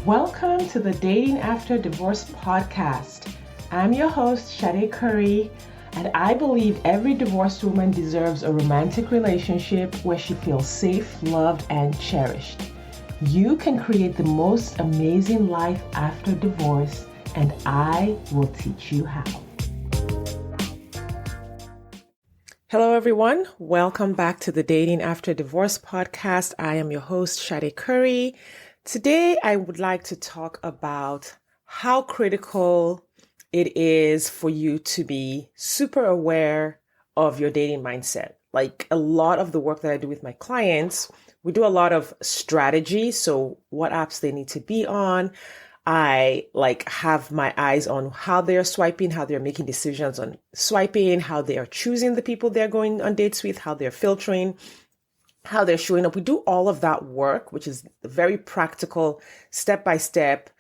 Welcome to the Dating After Divorce podcast. I'm your host, Shade Curry, and I believe every divorced woman deserves a romantic relationship where she feels safe, loved, and cherished. You can create the most amazing life after divorce, and I will teach you how. Hello, everyone. Welcome back to the Dating After Divorce podcast. I am your host, Shade Curry. Today, I would like to talk about how critical it is for you to be super aware of your dating mindset. Like a lot of the work that I do with my clients, we do a lot of strategy. So what apps they need to be on. I have my eyes on how they're swiping, how they're making decisions on swiping, how they are choosing the people they're going on dates with, how they're filtering, how they're showing up. We do all of that work, which is very practical, step by step.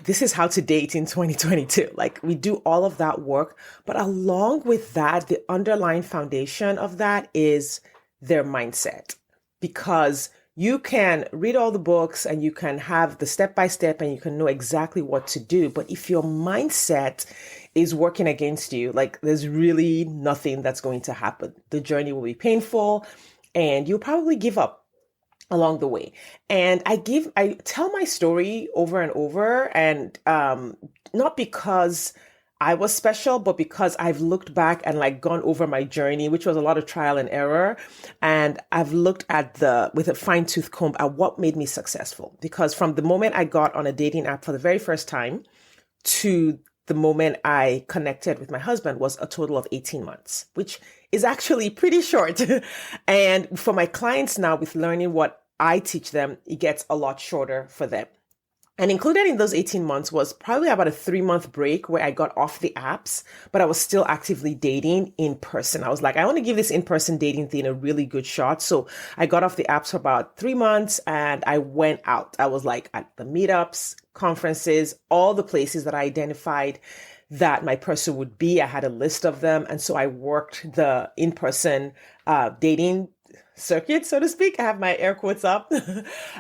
This is how to date in 2022. Like we do all of that work. But along with that, the underlying foundation of that is their mindset, because you can read all the books and you can have the step by step and you can know exactly what to do. But if your mindset is working against you, like there's really nothing that's going to happen. The journey will be painful and you'll probably give up along the way. And I tell my story over and over, and not because I was special, but because I've looked back and gone over my journey, which was a lot of trial and error. And I've looked at with a fine tooth comb at what made me successful. Because from the moment I got on a dating app for the very first time to the moment I connected with my husband was a total of 18 months, which is actually pretty short. And for my clients now, with learning what I teach them, it gets a lot shorter for them. And included in those 18 months was probably about a 3-month break where I got off the apps, but I was still actively dating in person. I was like, I want to give this in-person dating thing a really good shot. So I got off the apps for about 3 months and I went out. I was like at the meetups, conferences, all the places that I identified that my person would be. I had a list of them. And so I worked the in-person dating circuit, so to speak. I have my air quotes up,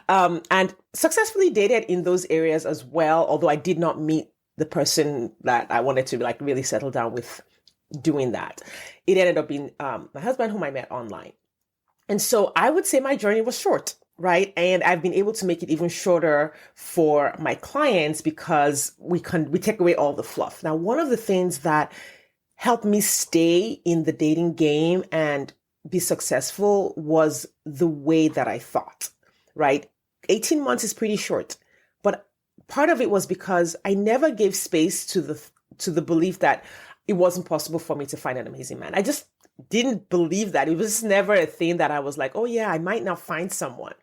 and successfully dated in those areas as well. Although I did not meet the person that I wanted to really settle down with doing that. It ended up being my husband, whom I met online. And so I would say my journey was short, right? And I've been able to make it even shorter for my clients because we take away all the fluff. Now, one of the things that helped me stay in the dating game and be successful was the way that I thought, right? 18 months is pretty short, but part of it was because I never gave space to the belief that it wasn't possible for me to find an amazing man. I just didn't believe that. It was never a thing that I was like, oh yeah, I might not find someone.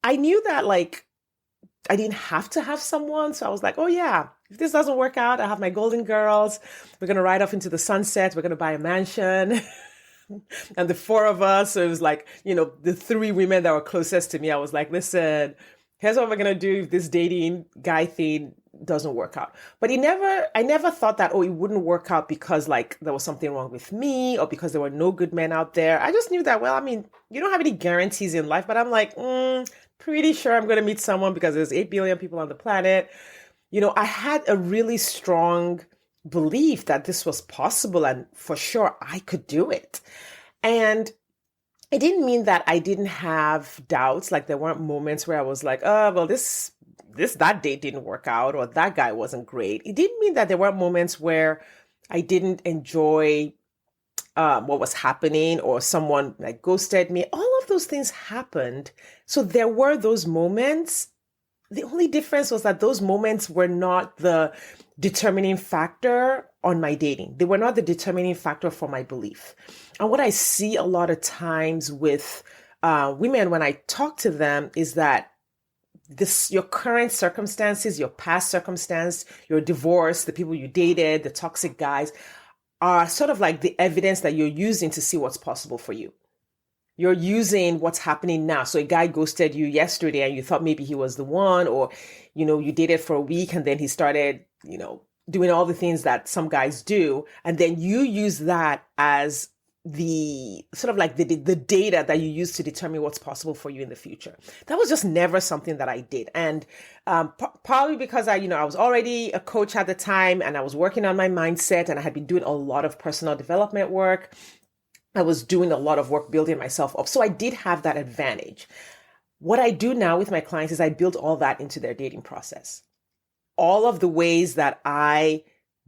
I knew that I didn't have to have someone. So I was like, oh yeah, if this doesn't work out, I have my golden girls. We're going to ride off into the sunset. We're going to buy a mansion. And the 4 of us, so it was the 3 women that were closest to me. I was like, listen, here's what we're going to do if this dating guy thing doesn't work out. But I never thought that, it wouldn't work out because there was something wrong with me or because there were no good men out there. I just knew that, you don't have any guarantees in life, but I'm pretty sure I'm going to meet someone because there's 8 billion people on the planet. I had a really strong belief that this was possible and for sure I could do it. And it didn't mean that I didn't have doubts. There weren't moments where I was like, oh, well, that date didn't work out or that guy wasn't great. It didn't mean that there weren't moments where I didn't enjoy what was happening or someone ghosted me. All of those things happened. So there were those moments. The only difference was that those moments were not the determining factor on my dating. They were not the determining factor for my belief. And what I see a lot of times with women when I talk to them is that your current circumstances, your past circumstance, your divorce, the people you dated, the toxic guys are sort of like the evidence that you're using to see what's possible for you. You're using what's happening now. So a guy ghosted you yesterday and you thought maybe he was the one, or, you dated for a week and then he started, doing all the things that some guys do. And then you use that as the sort of like the data that you use to determine what's possible for you in the future. That was just never something that I did. And probably because I was already a coach at the time, and I was working on my mindset, and I had been doing a lot of personal development work. I was doing a lot of work building myself up. So I did have that advantage. What I do now with my clients is I build all that into their dating process. All of the ways that I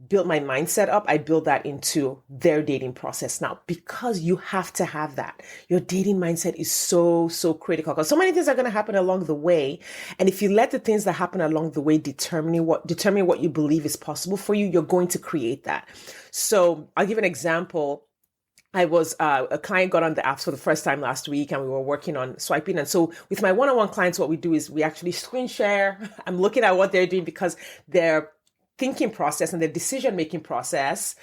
build my mindset up, I build that into their dating process now, because you have to have that. Your dating mindset is so, so critical, because so many things are going to happen along the way. And if you let the things that happen along the way determine what you believe is possible for you, you're going to create that. So I'll give an example. I was a client got on the apps for the first time last week, and we were working on swiping. And so with my one-on-one clients, what we do is we actually screen share. I'm looking at what they're doing, because their thinking process and their decision-making process,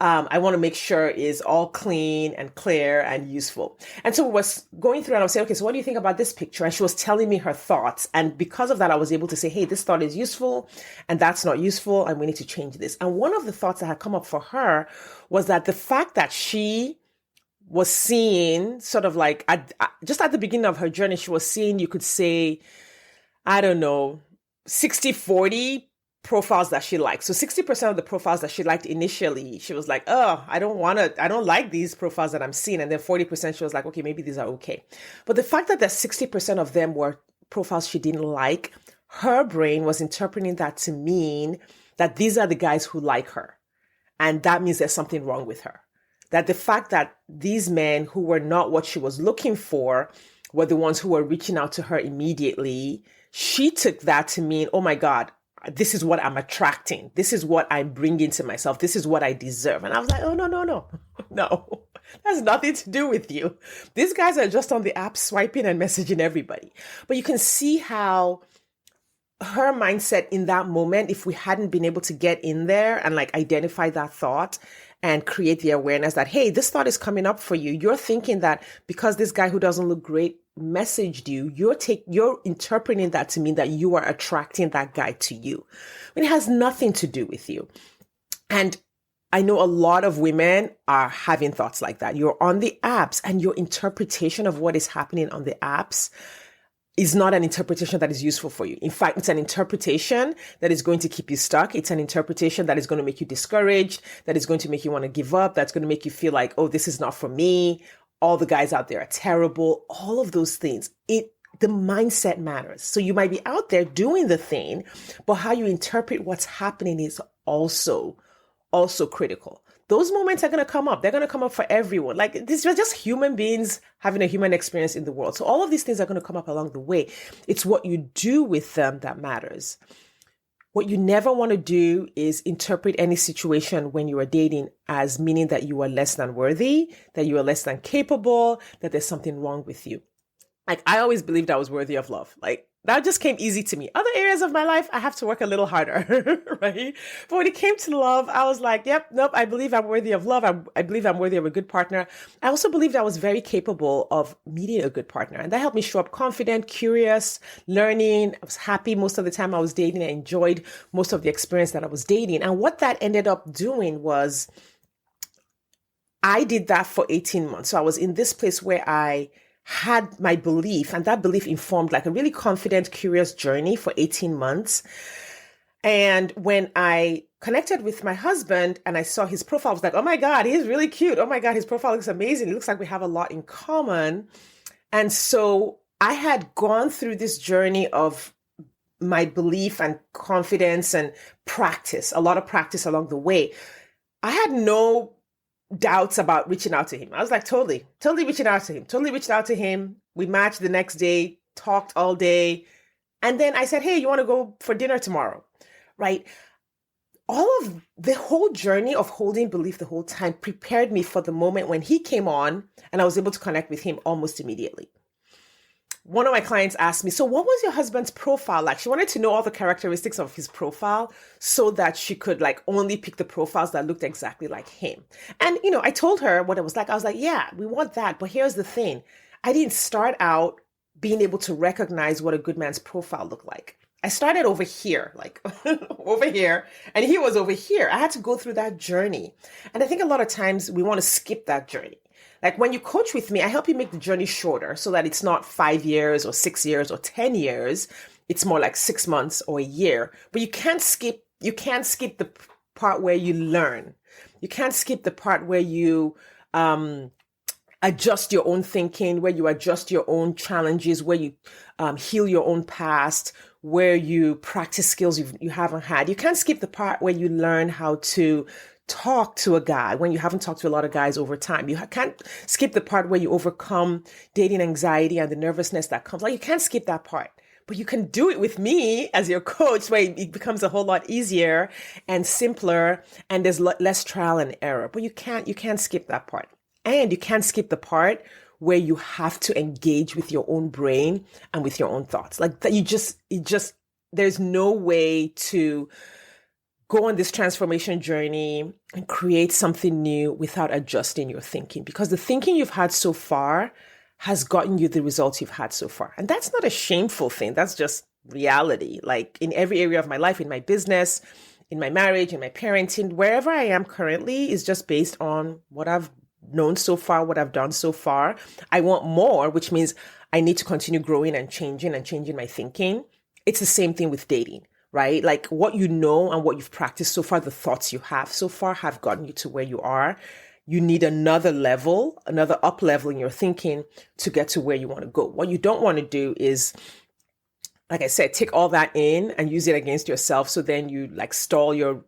I want to make sure is all clean and clear and useful. And so we was going through, and I was saying, okay, so what do you think about this picture? And she was telling me her thoughts. And because of that, I was able to say, hey, this thought is useful and that's not useful, and we need to change this. And one of the thoughts that had come up for her was that the fact that she was seeing sort of like, just at the beginning of her journey, she was seeing, you could say, I don't know, 60-40 profiles that she liked. So 60% of the profiles that she liked initially, she was like, oh, I don't like these profiles that I'm seeing. And then 40% she was like, okay, maybe these are okay. But the fact that 60% of them were profiles she didn't like, her brain was interpreting that to mean that these are the guys who like her. And that means there's something wrong with her. That the fact that these men who were not what she was looking for were the ones who were reaching out to her immediately, she took that to mean, oh my God, this is what I'm attracting. This is what I'm bringing to myself. This is what I deserve. And I was like, oh, no. No, that's nothing to do with you. These guys are just on the app swiping and messaging everybody. But you can see how her mindset in that moment, if we hadn't been able to get in there and like identify that thought and create the awareness that, hey, this thought is coming up for you. You're thinking that because this guy who doesn't look great messaged you, you're interpreting that to mean that you are attracting that guy to you. When it has nothing to do with you. And I know a lot of women are having thoughts like that. You're on the apps, and your interpretation of what is happening on the apps is not an interpretation that is useful for you. In fact, it's an interpretation that is going to keep you stuck. It's an interpretation that is going to make you discouraged, that is going to make you want to give up, that's going to make you feel like, oh, this is not for me. All the guys out there are terrible. All of those things. The mindset matters. So you might be out there doing the thing, but how you interpret what's happening is also critical. Those moments are going to come up. They're going to come up for everyone. Like, these are just human beings having a human experience in the world. So all of these things are going to come up along the way. It's what you do with them that matters. What you never want to do is interpret any situation when you are dating as meaning that you are less than worthy, that you are less than capable, that there's something wrong with you. Like, I always believed I was worthy of love. Like, that just came easy to me. Other areas of my life, I have to work a little harder, right? But when it came to love, I was like, nope, I believe I'm worthy of love. I believe I'm worthy of a good partner. I also believed I was very capable of meeting a good partner. And that helped me show up confident, curious, learning. I was happy most of the time I was dating. I enjoyed most of the experience that I was dating. And what that ended up doing was I did that for 18 months. So I was in this place where I had my belief, and that belief informed like a really confident, curious journey for 18 months. And when I connected with my husband and I saw his profile, I was like, oh my God, he's really cute. Oh my God, his profile looks amazing. It looks like we have a lot in common. And so I had gone through this journey of my belief and confidence and practice, a lot of practice along the way. I had no doubts about reaching out to him. I was like, totally reaching out to him. We matched the next day, talked all day. And then I said, hey, you want to go for dinner tomorrow? Right? All of the whole journey of holding belief the whole time prepared me for the moment when he came on and I was able to connect with him almost immediately. One of my clients asked me, so what was your husband's profile like? She wanted to know all the characteristics of his profile so that she could like only pick the profiles that looked exactly like him. And, I told her what it was like. I was like, yeah, we want that. But here's the thing. I didn't start out being able to recognize what a good man's profile looked like. I started over here, like over here, and he was over here. I had to go through that journey. And I think a lot of times we want to skip that journey. Like when you coach with me, I help you make the journey shorter so that it's not 5 years or 6 years or 10 years. It's more like 6 months or a year. But you can't skip the part where you learn. You can't skip the part where you adjust your own thinking, where you adjust your own challenges, where you heal your own past, where you practice skills you haven't had. You can't skip the part where you learn how to talk to a guy when you haven't talked to a lot of guys over time. You can't skip the part where you overcome dating anxiety and the nervousness that comes. Like, you can't skip that part. But you can do it with me as your coach, where it becomes a whole lot easier and simpler, and there's less trial and error. But you can't skip that part. And you can't skip the part where you have to engage with your own brain and with your own thoughts. Like that, there's no way to go on this transformation journey and create something new without adjusting your thinking, because the thinking you've had so far has gotten you the results you've had so far. And that's not a shameful thing. That's just reality. Like in every area of my life, in my business, in my marriage, in my parenting, wherever I am currently is just based on what I've known so far, what I've done so far. I want more, which means I need to continue growing and changing my thinking. It's the same thing with dating, right? Like what you know and what you've practiced so far, the thoughts you have so far have gotten you to where you are. You need another level, another up level in your thinking to get to where you want to go. What you don't want to do is, like I said, take all that in and use it against yourself. So then you like stall your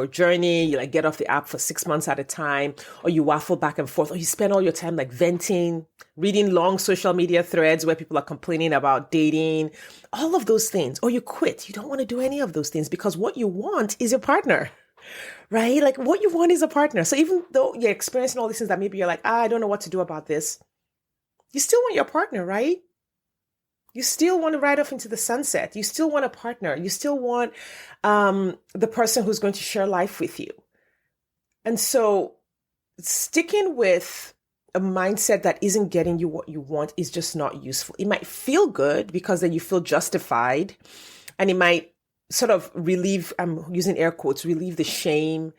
journey, you like get off the app for 6 months at a time, or you waffle back and forth, or you spend all your time like venting, reading long social media threads where people are complaining about dating, all of those things, or you quit. You don't want to do any of those things because what you want is your partner, right? Like what you want is a partner. So even though you're experiencing all these things that maybe you're like, I don't know what to do about this, you still want your partner, right? You still want to ride off into the sunset. You still want a partner. You still want the person who's going to share life with you. And so sticking with a mindset that isn't getting you what you want is just not useful. It might feel good because then you feel justified, and it might sort of relieve, I'm using air quotes, relieve the shame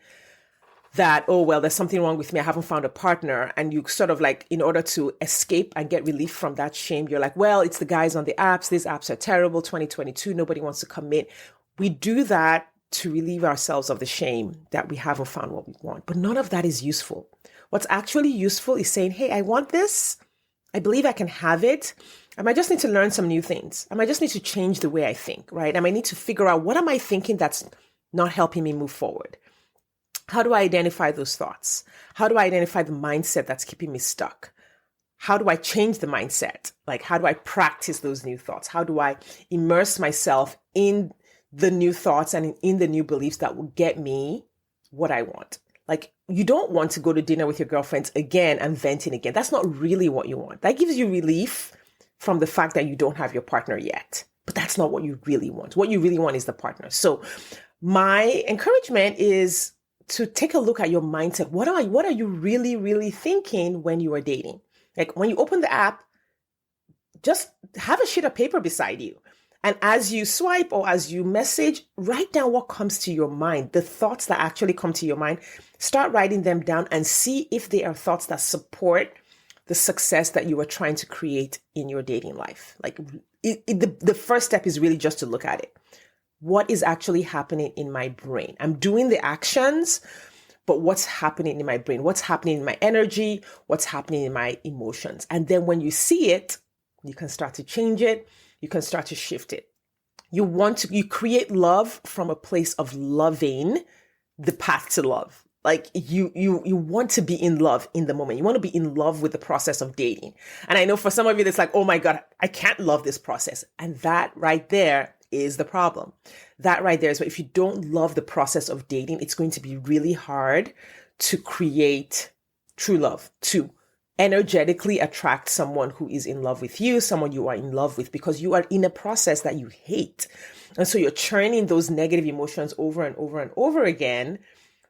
that, oh, well, there's something wrong with me. I haven't found a partner. And you sort of like, in order to escape and get relief from that shame, you're like, well, it's the guys on the apps. These apps are terrible. 2022, nobody wants to commit. We do that to relieve ourselves of the shame that we haven't found what we want. But none of that is useful. What's actually useful is saying, hey, I want this. I believe I can have it. I might just need to learn some new things. I might just need to change the way I think, right? I might need to figure out, what am I thinking that's not helping me move forward? How do I identify those thoughts? How do I identify the mindset that's keeping me stuck? How do I change the mindset? Like, how do I practice those new thoughts? How do I immerse myself in the new thoughts and in the new beliefs that will get me what I want? Like, you don't want to go to dinner with your girlfriends again and venting again. That's not really what you want. That gives you relief from the fact that you don't have your partner yet. But that's not what you really want. What you really want is the partner. So my encouragement is to take a look at your mindset. What are you really, really thinking when you are dating? Like when you open the app, just have a sheet of paper beside you. And as you swipe or as you message, write down what comes to your mind, the thoughts that actually come to your mind. Start writing them down and see if they are thoughts that support the success that you are trying to create in your dating life. Like the first step is really just to look at it. What is actually happening in my brain? I'm doing the actions, but what's happening in my brain? What's happening in my energy? What's happening in my emotions? And then when you see it, you can start to change it. You can start to shift it. You create love from a place of loving the path to love. Like you want to be in love in the moment. You want to be in love with the process of dating. And I know for some of you, it's like, oh my God, I can't love this process. And that right there is the problem. That right there is what, if you don't love the process of dating, it's going to be really hard to create true love, to energetically attract someone who is in love with you, someone you are in love with, because you are in a process that you hate. And so you're churning those negative emotions over and over and over again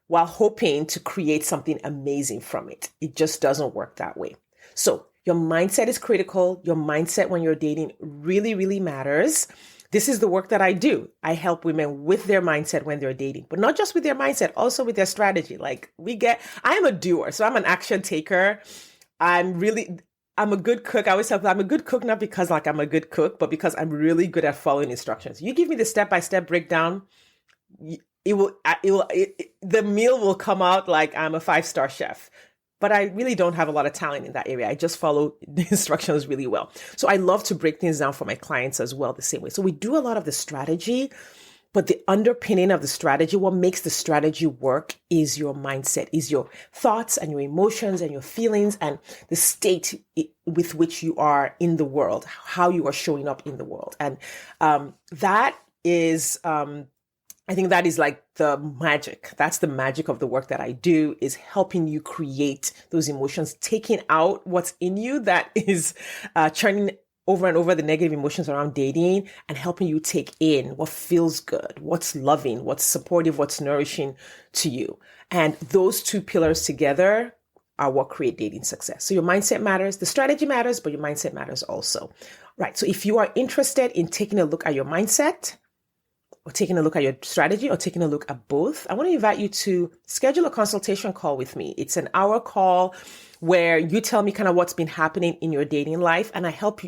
while hoping to create something amazing from it. It just doesn't work that way. So your mindset is critical. Your mindset when you're dating really, really matters. this is the work that I do. I help women with their mindset when they're dating, but not just with their mindset, also with their strategy. Like I am a doer, so I'm an action taker. I'm a good cook. I always tell people I'm a good cook, not because like I'm a good cook, but because I'm really good at following instructions. You give me the step-by-step breakdown, the meal will come out like I'm a 5-star chef. But I really don't have a lot of talent in that area. I just follow the instructions really well. So I love to break things down for my clients as well the same way. So we do a lot of the strategy, but the underpinning of the strategy, what makes the strategy work is your mindset, is your thoughts and your emotions and your feelings and the state with which you are in the world, how you are showing up in the world. And that is... I think that is like the magic. That's the magic of the work that I do, is helping you create those emotions, taking out what's in you that is churning over and over the negative emotions around dating, and helping you take in what feels good, what's loving, what's supportive, what's nourishing to you. And those two pillars together are what create dating success. So your mindset matters, the strategy matters, but your mindset matters also. Right. So if you are interested in taking a look at your mindset, or taking a look at your strategy, or taking a look at both, I want to invite you to schedule a consultation call with me. It's an hour call where you tell me kind of what's been happening in your dating life, and I help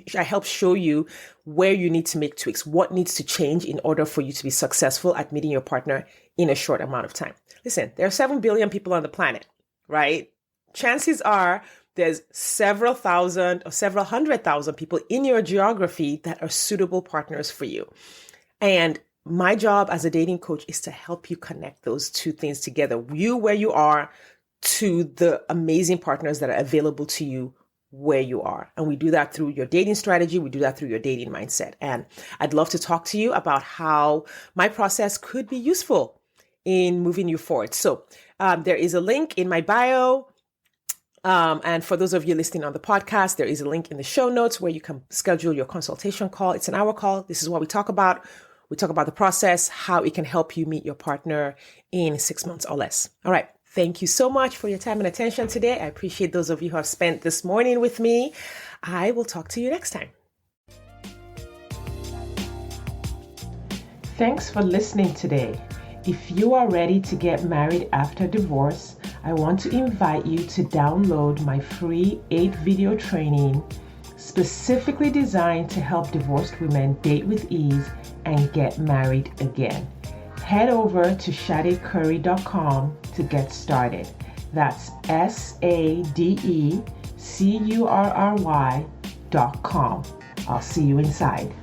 show you where you need to make tweaks, what needs to change in order for you to be successful at meeting your partner in a short amount of time. Listen, there are 7 billion people on the planet, right? Chances are there's several thousand or several 100,000 people in your geography that are suitable partners for you. And my job as a dating coach is to help you connect those two things together. You where you are to the amazing partners that are available to you where you are. And we do that through your dating strategy. We do that through your dating mindset. And I'd love to talk to you about how my process could be useful in moving you forward. So there is a link in my bio. And for those of you listening on the podcast, there is a link in the show notes where you can schedule your consultation call. It's an hour call. This is what we talk about. We talk about the process, how it can help you meet your partner in 6 months or less. All right. Thank you so much for your time and attention today. I appreciate those of you who have spent this morning with me. I will talk to you next time. Thanks for listening today. If you are ready to get married after divorce, I want to invite you to download my free 8-video training specifically designed to help divorced women date with ease and get married again. Head over to ShadeCurry.com to get started. That's SADECURRY.com. I'll see you inside.